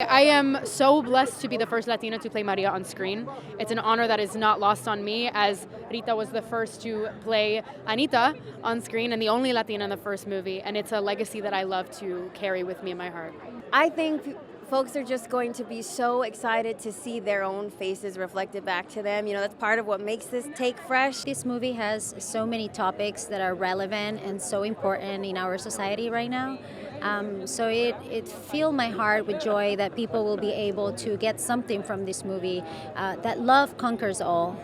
I am so blessed to be the first Latina to play Maria on screen. It's an honor that is not lost on me, as Rita was the first to play Anita on screen and the only Latina in the first movie, and it's a legacy that I love to carry with me in my heart. I think folks are just going to be so excited to see their own faces reflected back to them. You know, that's part of what makes this take fresh. This movie has so many topics that are relevant and so important in our society right now. So it fills my heart with joy that people will be able to get something from this movie, that love conquers all.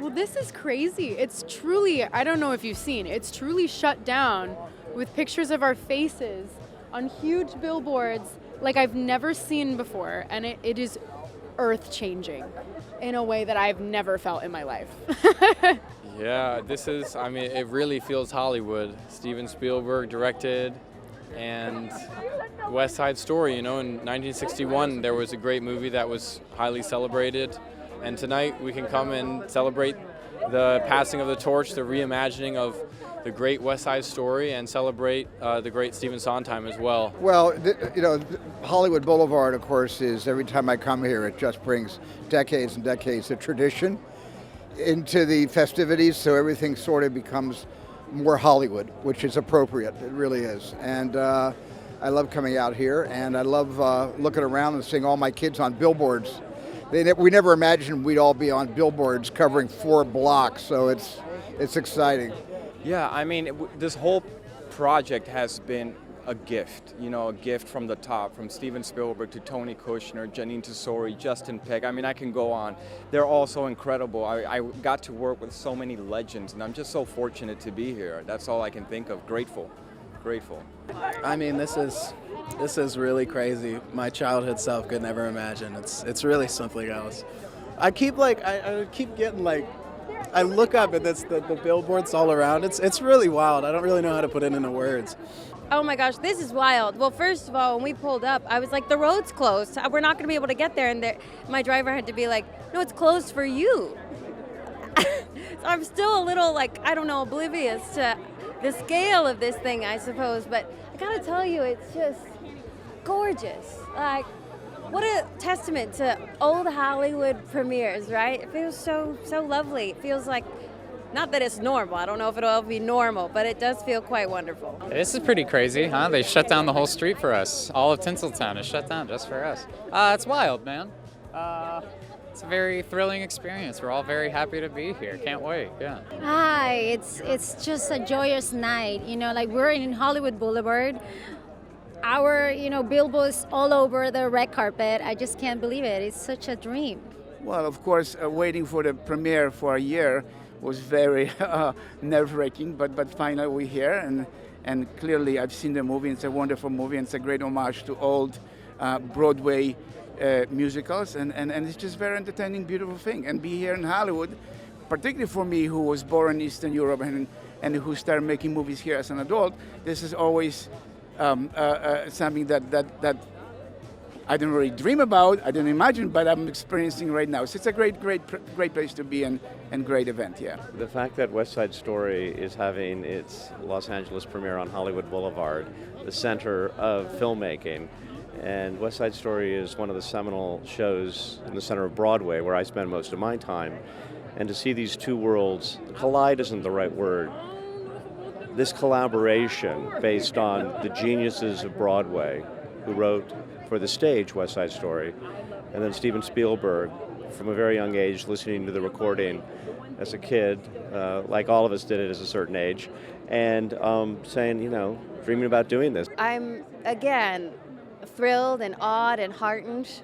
Well, this is crazy. It's truly, I don't know if you've seen, it's truly shut down with pictures of our faces on huge billboards like I've never seen before. And it is earth-changing in a way that I've never felt in my life. Yeah, it really feels Hollywood. Steven Spielberg directed, and West Side Story, in 1961 there was a great movie that was highly celebrated, and tonight we can come and celebrate the passing of the torch, the reimagining of the great West Side Story, and celebrate the great Stephen Sondheim as well. Well, Hollywood Boulevard, of course, is, every time I come here, it just brings decades and decades of tradition into the festivities, so everything sort of becomes more Hollywood, which is appropriate. It really is. And I love coming out here, and I love looking around and seeing all my kids on billboards. We never imagined we'd all be on billboards covering 4 blocks, so it's exciting. Yeah, this whole project has been a gift, a gift from the top, from Steven Spielberg to Tony Kushner, Janine Tesori, Justin Peck. I can go on. They're all so incredible. I got to work with so many legends, and I'm just so fortunate to be here. That's all I can think of. Grateful. This is really crazy. My childhood self could never imagine. It's really something else. I keep getting I look up and it's the billboards all around. It's really wild. I don't really know how to put it into words. Oh my gosh, this is wild. Well, first of all, when we pulled up, I was like, the road's closed. We're not going to be able to get there. And my driver had to be like, no, it's closed for you. So I'm still a little oblivious to the scale of this thing, I suppose. But I got to tell you, it's just gorgeous. What a testament to old Hollywood premieres, right? It feels so lovely. It feels like, not that it's normal. I don't know if it'll ever be normal, but it does feel quite wonderful. This is pretty crazy, huh? They shut down the whole street for us. All of Tinseltown is shut down just for us. It's wild, man. It's a very thrilling experience. We're all very happy to be here. Can't wait, yeah. Hi, it's just a joyous night. We're in Hollywood Boulevard. Our, billboards all over the red carpet. I just can't believe it. It's such a dream. Well, of course, waiting for the premiere for a year was very nerve-wracking, but finally we're here, and clearly I've seen the movie. It's a wonderful movie, and it's a great homage to old Broadway musicals, and it's just a very entertaining, beautiful thing. And be here in Hollywood, particularly for me, who was born in Eastern Europe and who started making movies here as an adult, this is always something that I didn't really dream about, I didn't imagine, but I'm experiencing right now. So it's a great place to be and great event, yeah. The fact that West Side Story is having its Los Angeles premiere on Hollywood Boulevard, the center of filmmaking, and West Side Story is one of the seminal shows in the center of Broadway, where I spend most of my time, and to see these two worlds collide isn't the right word. This collaboration based on the geniuses of Broadway who wrote for the stage West Side Story, and then Steven Spielberg, from a very young age, listening to the recording as a kid, like all of us did it at a certain age, and saying, dreaming about doing this. I'm, again, thrilled and awed and heartened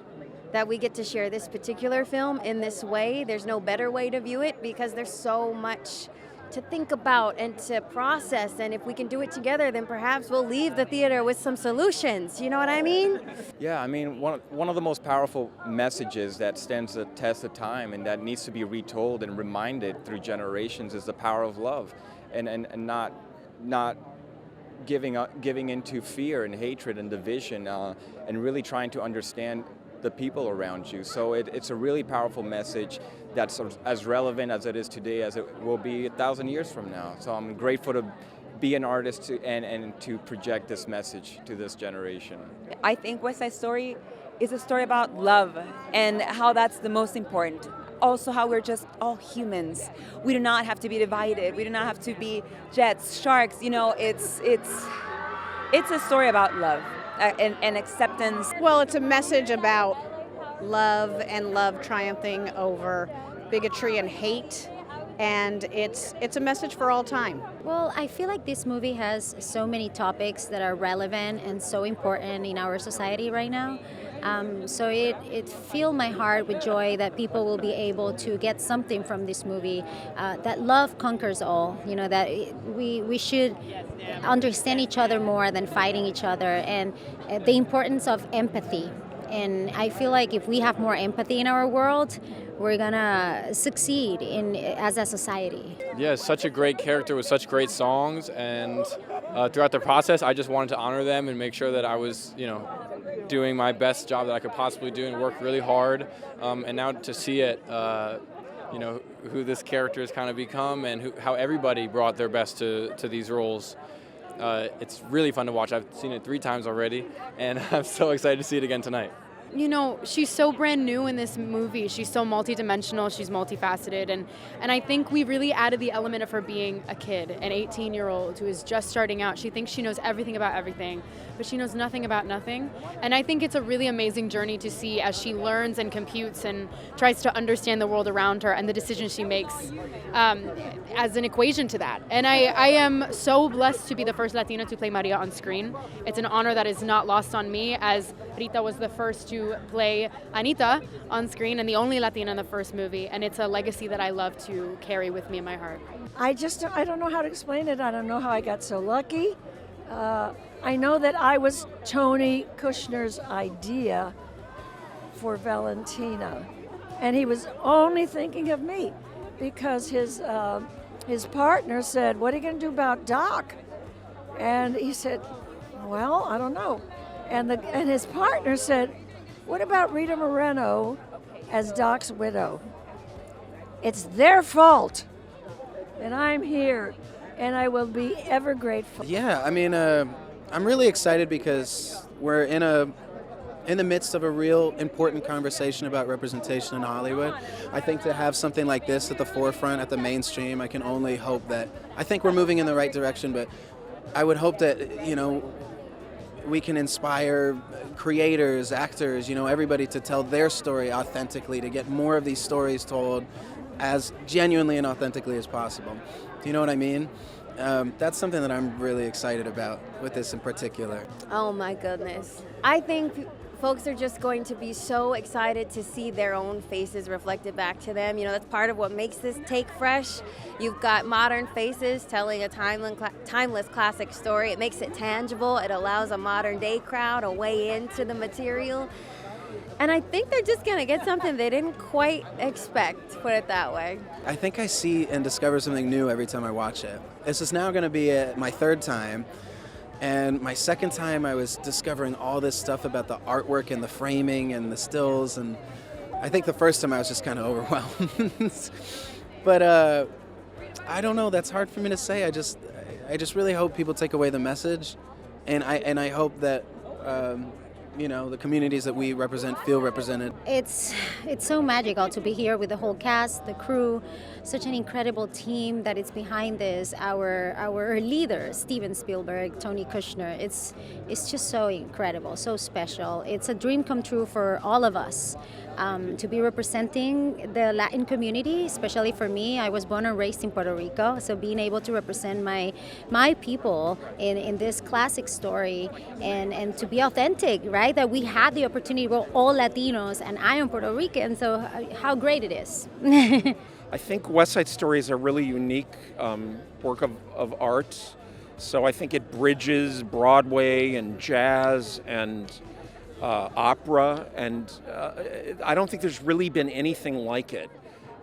that we get to share this particular film in this way. There's no better way to view it because there's so much think about and to process. And if we can do it together, then perhaps we'll leave the theater with some solutions. You know what I mean? Yeah, I mean, one of the most powerful messages that stands the test of time and that needs to be retold and reminded through generations is the power of love, and not giving into fear and hatred and division, and really trying to understand the people around you. So it's a really powerful message that's as relevant as it is today as it will be 1,000 years from now. So I'm grateful to be an artist and to project this message to this generation. I think West Side Story is a story about love and how that's the most important. Also how we're just all humans. We do not have to be divided. We do not have to be jets, sharks. You know, it's a story about love and acceptance. Well, it's a message about love and love triumphing over bigotry and hate. And it's a message for all time. Well, I feel like this movie has so many topics that are relevant and so important in our society right now. So it filled my heart with joy that people will be able to get something from this movie, that love conquers all, you know, that we should understand each other more than fighting each other, and the importance of empathy. And I feel like if we have more empathy in our world, we're gonna succeed as a society. Yeah, such a great character with such great songs, and throughout the process, I just wanted to honor them and make sure that I was, doing my best job that I could possibly do and work really hard. And now to see it, who this character has kind of become and how everybody brought their best to these roles. It's really fun to watch. I've seen it 3 times already, and I'm so excited to see it again tonight. You know, she's so brand new in this movie. She's so multidimensional, she's multifaceted, and I think we really added the element of her being a kid, an 18-year-old who is just starting out. She thinks she knows everything about everything, but she knows nothing about nothing. And I think it's a really amazing journey to see as she learns and computes and tries to understand the world around her and the decisions she makes as an equation to that. And I am so blessed to be the first Latina to play Maria on screen. It's an honor that is not lost on me, as Rita was the first to play Anita on screen and the only Latina in the first movie, and it's a legacy that I love to carry with me in my heart. I don't know how to explain it. I don't know how I got so lucky. I know that I was Tony Kushner's idea for Valentina, and he was only thinking of me because his partner said, "What are you going to do about Doc?" And he said, "Well, I don't know." And his partner said, "What about Rita Moreno as Doc's widow?" It's their fault, and I'm here, and I will be ever grateful. Yeah, I mean, I'm really excited because we're in the midst of a real important conversation about representation in Hollywood. I think to have something like this at the forefront, at the mainstream, I can only hope that, I think we're moving in the right direction, but I would hope that, we can inspire creators, actors, everybody to tell their story authentically, to get more of these stories told as genuinely and authentically as possible. Do you know what I mean? That's something that I'm really excited about with this in particular. Oh my goodness. I think folks are just going to be so excited to see their own faces reflected back to them. That's part of what makes this take fresh. You've got modern faces telling a timeless classic story. It makes it tangible. It allows a modern day crowd a way into the material. And I think they're just going to get something they didn't quite expect, put it that way. I think I see and discover something new every time I watch it. This is now going to be my 3rd time. And my 2nd time, I was discovering all this stuff about the artwork and the framing and the stills. And I think the first time I was just kind of overwhelmed. But I don't know. That's hard for me to say. I just really hope people take away the message. And I hope that, the communities that we represent feel represented. It's so magical to be here with the whole cast, the crew, such an incredible team that is behind this. Our leader, Steven Spielberg, Tony Kushner. It's just so incredible, so special. It's a dream come true for all of us. To be representing the Latin community, especially for me. I was born and raised in Puerto Rico, so being able to represent my people in this classic story and to be authentic, right? That we had the opportunity, we're all Latinos, and I am Puerto Rican, so how great it is. I think West Side Story is a really unique work of art. So I think it bridges Broadway and jazz and opera, and I don't think there's really been anything like it.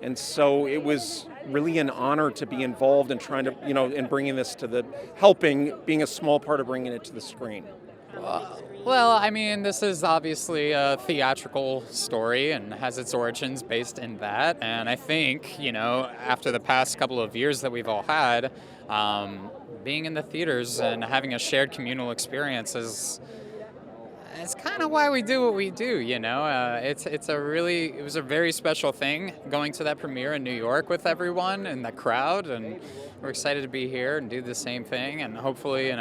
And so it was really an honor to be involved in trying to, in bringing this to being a small part of bringing it to the screen. Well, I mean, this is obviously a theatrical story and has its origins based in that. And I think, after the past couple of years that we've all had, being in the theaters and having a shared communal experience it's kind of why we do what we do, It was a very special thing going to that premiere in New York with everyone and the crowd, and we're excited to be here and do the same thing and hopefully,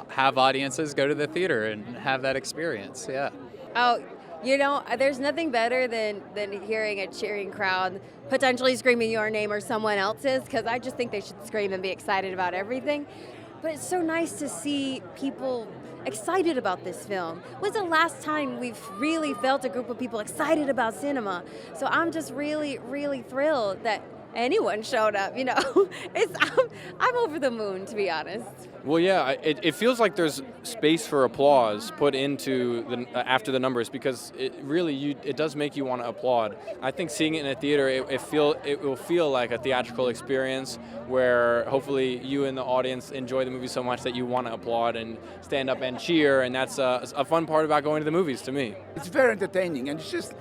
have audiences go to the theater and have that experience, yeah. Oh, there's nothing better than hearing a cheering crowd potentially screaming your name or someone else's, because I just think they should scream and be excited about everything. But it's so nice to see people excited about this film. When's the last time we've really felt a group of people excited about cinema? So I'm just really, really thrilled that anyone showed up, I'm over the moon, to be honest. Well, yeah, it feels like there's space for applause put into after the numbers, because it does make you want to applaud. I think seeing it in a theater, it will feel like a theatrical experience where hopefully you and the audience enjoy the movie so much that you want to applaud and stand up and cheer, and that's a fun part about going to the movies to me. It's very entertaining, and it's just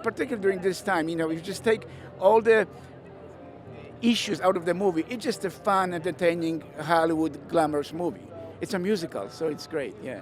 particularly during this time, if you just take all the issues out of the movie, it's just a fun, entertaining Hollywood glamorous movie. It's a musical, so it's great, yeah.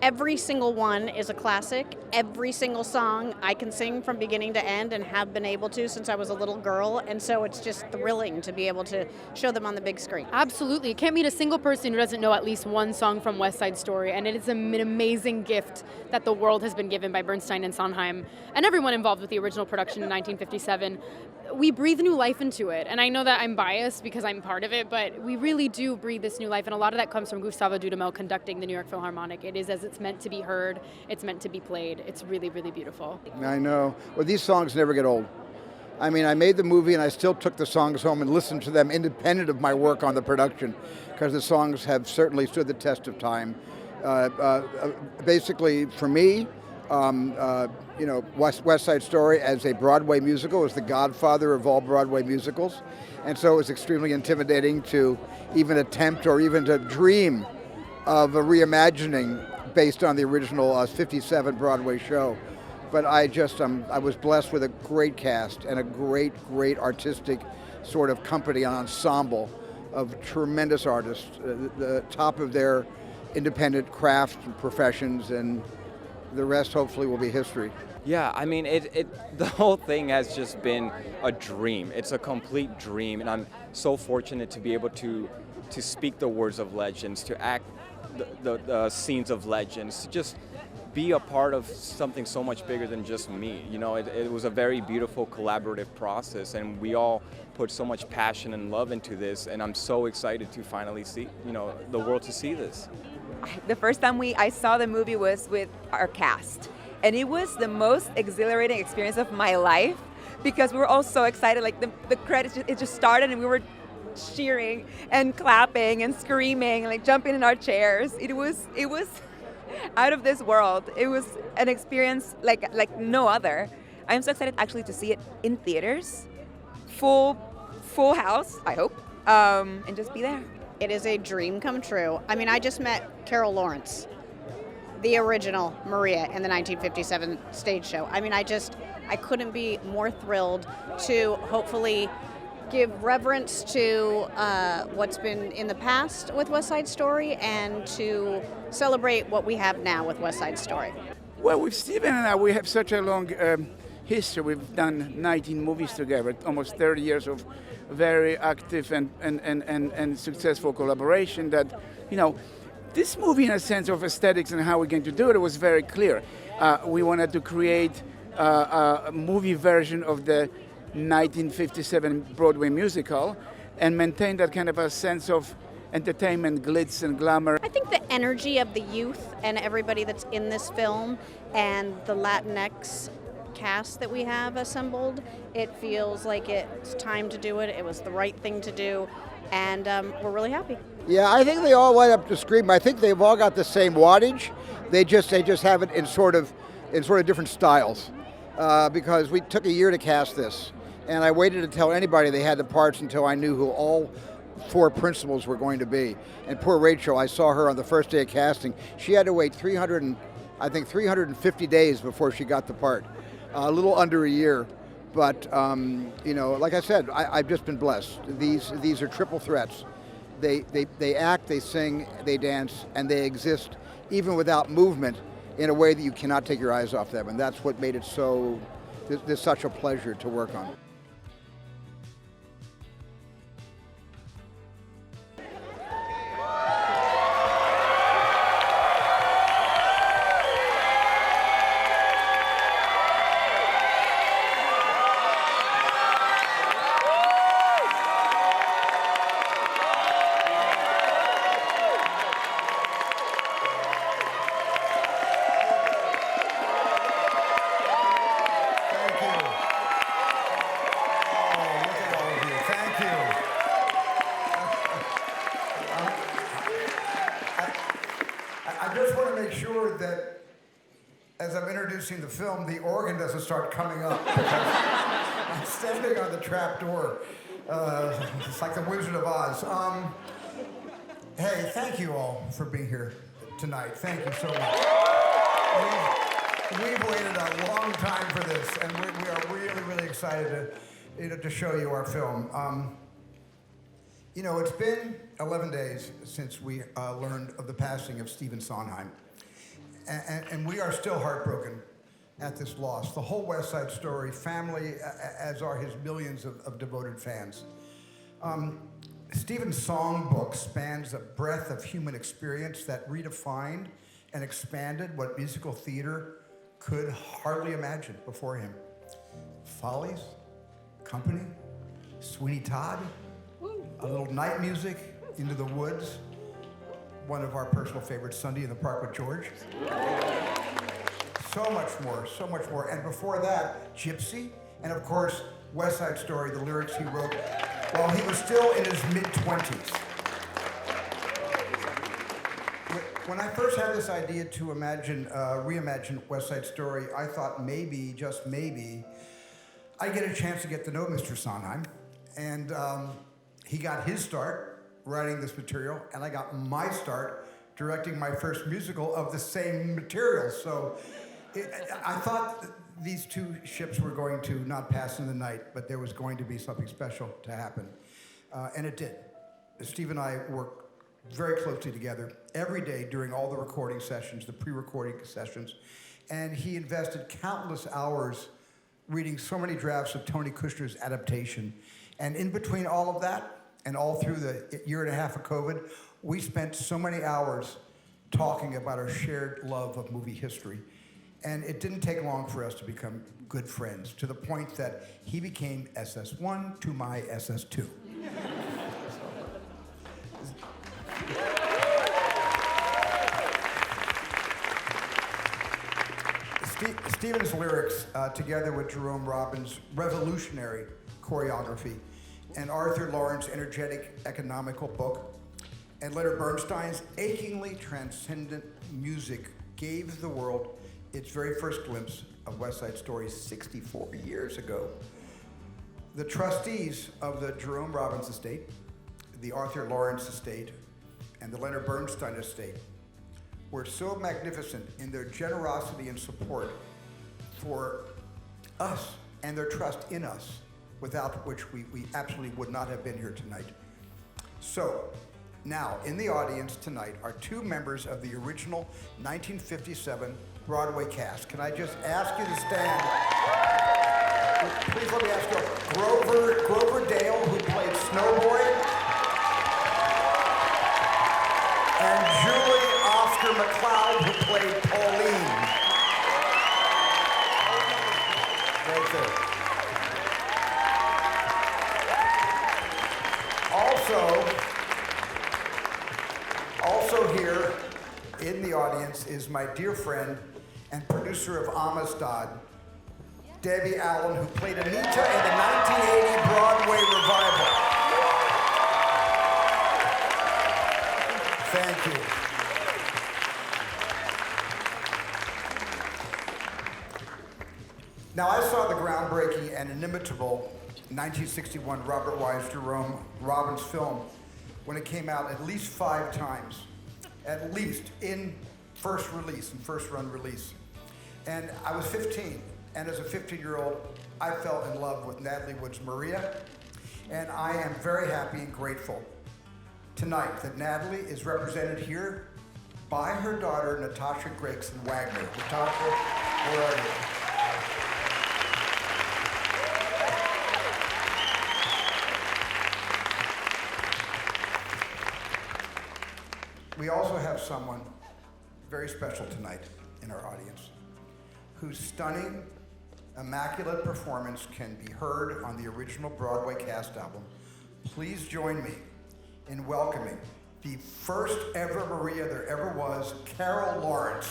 Every single one is a classic. Every single song I can sing from beginning to end and have been able to since I was a little girl, and so it's just thrilling to be able to show them on the big screen. Absolutely. You can't meet a single person who doesn't know at least one song from West Side Story, and it is an amazing gift that the world has been given by Bernstein and Sondheim and everyone involved with the original production in 1957. We breathe new life into it, and I know that I'm biased because I'm part of it, but we really do breathe this new life, and a lot of that comes from Gustavo Dudamel conducting the New York Philharmonic. It is as it's meant to be heard, it's meant to be played. It's really, really beautiful. I know. Well, these songs never get old. I mean, I made the movie and I still took the songs home and listened to them independent of my work on the production, because the songs have certainly stood the test of time. Basically, for me, West Side Story as a Broadway musical is the godfather of all Broadway musicals, and so it was extremely intimidating to even attempt or even to dream of a reimagining based on the original 57 Broadway show. But I was blessed with a great cast and a great artistic sort of company and ensemble of tremendous artists, the top of their independent craft and professions, and the rest hopefully will be history. Yeah, I mean, the whole thing has just been a dream. It's a complete dream, and I'm so fortunate to be able to speak the words of legends, to act the scenes of legends, to just be a part of something so much bigger than just me. It was a very beautiful collaborative process, and we all put so much passion and love into this, and I'm so excited to finally see, the world to see this. The first time I saw the movie was with our cast, and it was the most exhilarating experience of my life, because we were all so excited. Like the credits, it just started, and we were cheering and clapping and screaming, and like jumping in our chairs. It was out of this world. It was an experience like no other. I'm so excited actually to see it in theaters, full house, I hope, and just be there. It is a dream come true. I mean, I just met Carol Lawrence, the original Maria in the 1957 stage show. I mean, I couldn't be more thrilled to hopefully give reverence to what's been in the past with West Side Story and to celebrate what we have now with West Side Story. Well, with Steven and I, we have such a long history. We've done 19 movies together, almost 30 years of very active and successful collaboration that, this movie in a sense of aesthetics and how we're going to do it was very clear. We wanted to create a movie version of the 1957 Broadway musical and maintain that kind of a sense of entertainment, glitz and glamour. I think the energy of the youth and everybody that's in this film and the Latinx cast that we have assembled. It feels like it's time to do it. It was the right thing to do, and we're really happy. Yeah, I think they all light up the screen. I think they've all got the same wattage. They just have it in sort of different styles. Because we took a year to cast this, and I waited to tell anybody they had the parts until I knew who all 4 principals were going to be. And poor Rachel, I saw her on the first day of casting. She had to wait 350 days before she got the part. A little under a year, but like I said, I've just been blessed. These are triple threats. They act, they sing, they dance, and they exist even without movement, in a way that you cannot take your eyes off them, and that's what made it this such a pleasure to work on. The film, the organ doesn't start coming up because I'm standing on the trap door. It's like the Wizard of Oz. Hey, thank you all for being here tonight. Thank you so much. We've waited a long time for this, and we are really, really excited to show you our film. It's been 11 days since we learned of the passing of Stephen Sondheim, and we are still heartbroken at this loss. The whole West Side Story family, as are his millions of devoted fans. Stephen's songbook spans a breadth of human experience that redefined and expanded what musical theater could hardly imagine before him. Follies, Company, Sweeney Todd, a little night music, Into the Woods, one of our personal favorites, Sunday in the Park with George. So much more. And before that, Gypsy, and of course, West Side Story, the lyrics he wrote while he was still in his mid-20s. When I first had this idea to reimagine West Side Story, I thought maybe, just maybe, I'd get a chance to get to know Mr. Sondheim. And he got his start writing this material, and I got my start directing my first musical of the same material. So I thought these two ships were going to not pass in the night, but there was going to be something special to happen. And it did. Steve and I worked very closely together every day during all the recording sessions, the pre-recording sessions. And he invested countless hours reading so many drafts of Tony Kushner's adaptation. And in between all of that, and all through the year and a half of COVID, we spent so many hours talking about our shared love of movie history. And it didn't take long for us to become good friends, to the point that he became SS1 to my SS2. Stephen's lyrics, together with Jerome Robbins' revolutionary choreography, and Arthur Lawrence's energetic economical book, and Leonard Bernstein's achingly transcendent music gave the world its very first glimpse of West Side Story 64 years ago. The trustees of the Jerome Robbins estate, the Arthur Lawrence estate, and the Leonard Bernstein estate were so magnificent in their generosity and support for us and their trust in us, without which we absolutely would not have been here tonight. So, now, in the audience tonight are two members of the original 1957 Broadway cast. Can I just ask you to stand? Please let me ask you, Grover Dale, who played Snowboy, and Julie Oscar McLeod, who played Pauline. Right there. Also here in the audience is my dear friend and producer of Amistad, Debbie Allen, who played Anita in the 1980 Broadway revival. Thank you. Now, I saw the groundbreaking and inimitable 1961 Robert Wise Jerome Robbins film when it came out at least 5 times, at least in first run release. And I was 15, and as a 15-year-old, I fell in love with Natalie Wood's Maria, and I am very happy and grateful tonight that Natalie is represented here by her daughter, Natasha Gregson Wagner. Natasha, where are you? We also have someone very special tonight in our audience whose stunning, immaculate performance can be heard on the original Broadway cast album. Please join me in welcoming the first ever Maria there ever was, Carol Lawrence.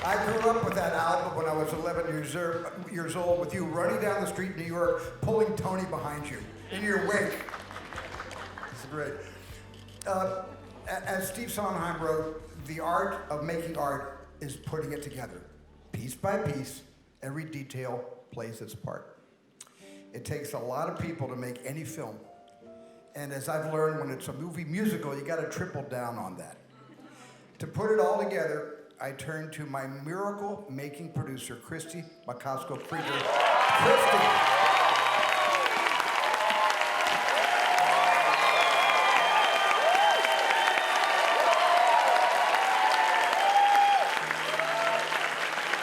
I grew up with that album when I was 11 years old, with you running down the street in New York, pulling Tony behind you in your wake. It's great. As Steve Sondheim wrote, the art of making art is putting it together. Piece by piece, every detail plays its part. It takes a lot of people to make any film. And as I've learned, when it's a movie musical, you gotta triple down on that. To put it all together, I turn to my miracle-making producer, Christy McCaskill-Krieger. Christy!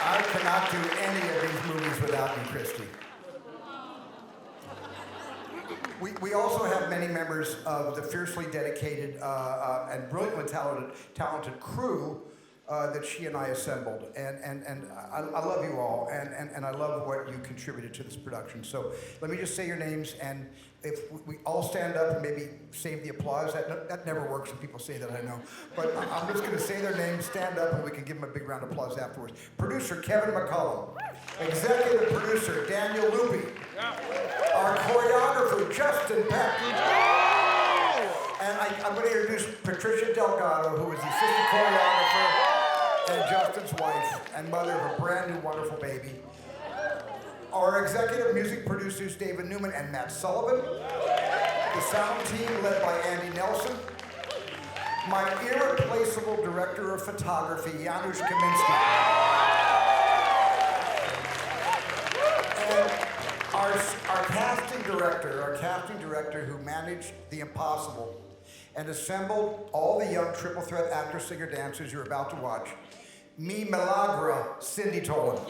I cannot do any of these movies without you, Christy. We also have many members of the fiercely dedicated and brilliantly talented crew that she and I assembled. And I love you all, and I love what you contributed to this production. So let me just say your names, and if we all stand up and maybe save the applause. That never works when people say that, I know. But I'm just gonna say their names, stand up, and we can give them a big round of applause afterwards. Producer Kevin McCullum. Executive producer Daniel Lupi. Our choreographer Justin Peck. And I'm gonna introduce Patricia Delgado, who is the assistant choreographer and Justin's wife and mother of a brand new wonderful baby. Our executive music producers, David Newman and Matt Sullivan. The sound team led by Andy Nelson. My irreplaceable director of photography, Janusz Kaminski. And our casting director who managed the impossible and assembled all the young triple threat actor, singer, dancers you're about to watch. Mi Milagra, Cindy Tolan.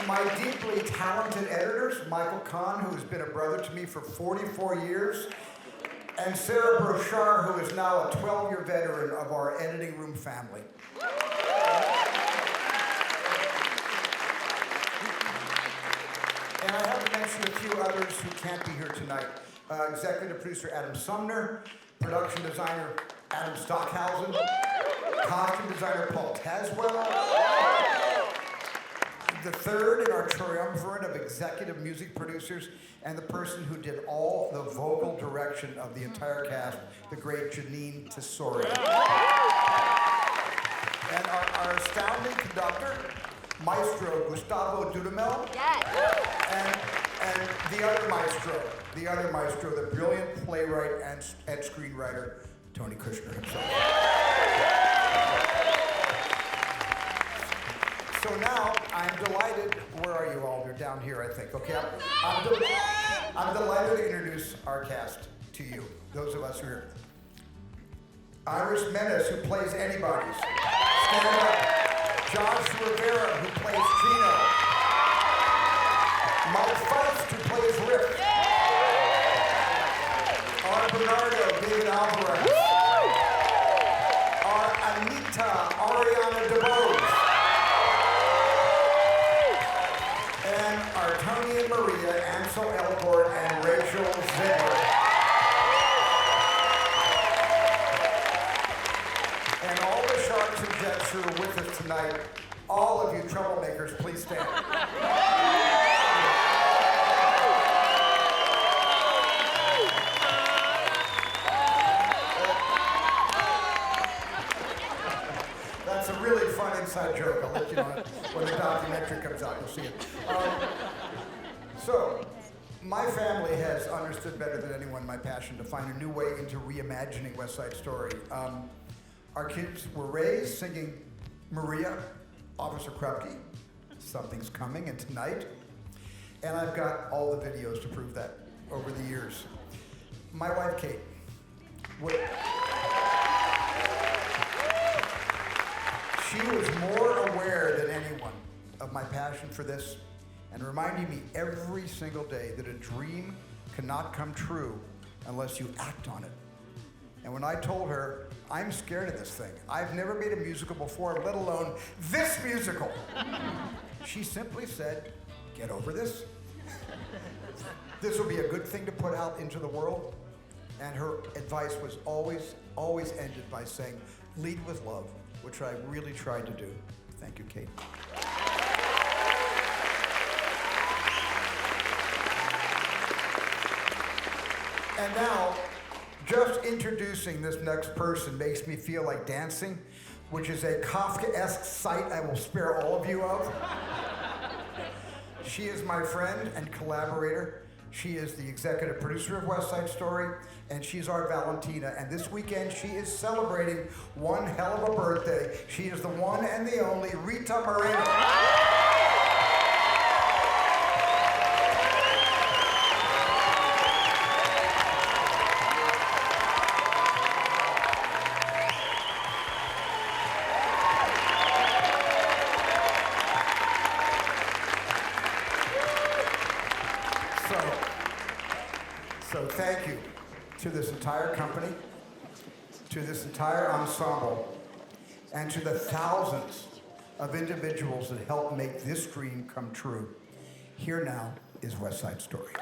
My deeply talented editors, Michael Kahn, who has been a brother to me for 44 years, and Sarah Brochard, who is now a 12-year veteran of our editing room family. And I have to mention a few others who can't be here tonight. Executive producer Adam Sumner, production designer Adam Stockhausen, costume designer Paul Tazwell, the third in our triumvirate of executive music producers, and the person who did all the vocal direction of the entire cast, the great Janine Tesori. And our astounding conductor, Maestro Gustavo Dudamel. Yes. And the other maestro, the brilliant playwright and screenwriter, Tony Kushner himself. So now, I'm delighted, where are you all? You're down here, I think, okay? I'm delighted to introduce our cast to you, those of us who are here. Iris Menace, who plays Anybody's. Stand up. Josh Rivera, who plays Trino. Mike Feist, who plays Rick. Our Emily Maria, Ansel Elgort, and Rachel Zegler. And all the sharks and jets who are with us tonight, all of you troublemakers, please stand. That's a really fun inside joke. I'll let you know when the documentary comes out. You'll see it. So, my family has understood better than anyone my passion to find a new way into reimagining West Side Story. Our kids were raised singing Maria, Officer Krupke, Something's Coming, and Tonight. And I've got all the videos to prove that over the years. My wife, Kate, she was more aware than anyone of my passion for this and reminding me every single day that a dream cannot come true unless you act on it. And when I told her, I'm scared of this thing, I've never made a musical before, let alone this musical, she simply said, get over this. This will be a good thing to put out into the world. And her advice was always ended by saying, lead with love, which I really tried to do. Thank you, Kate. And now, just introducing this next person makes me feel like dancing, which is a Kafkaesque sight I will spare all of you of. She is my friend and collaborator. She is the executive producer of West Side Story, and she's our Valentina. And this weekend, she is celebrating one hell of a birthday. She is the one and the only Rita Moreno. So thank you to this entire company, to this entire ensemble, and to the thousands of individuals that helped make this dream come true. Here now is West Side Story.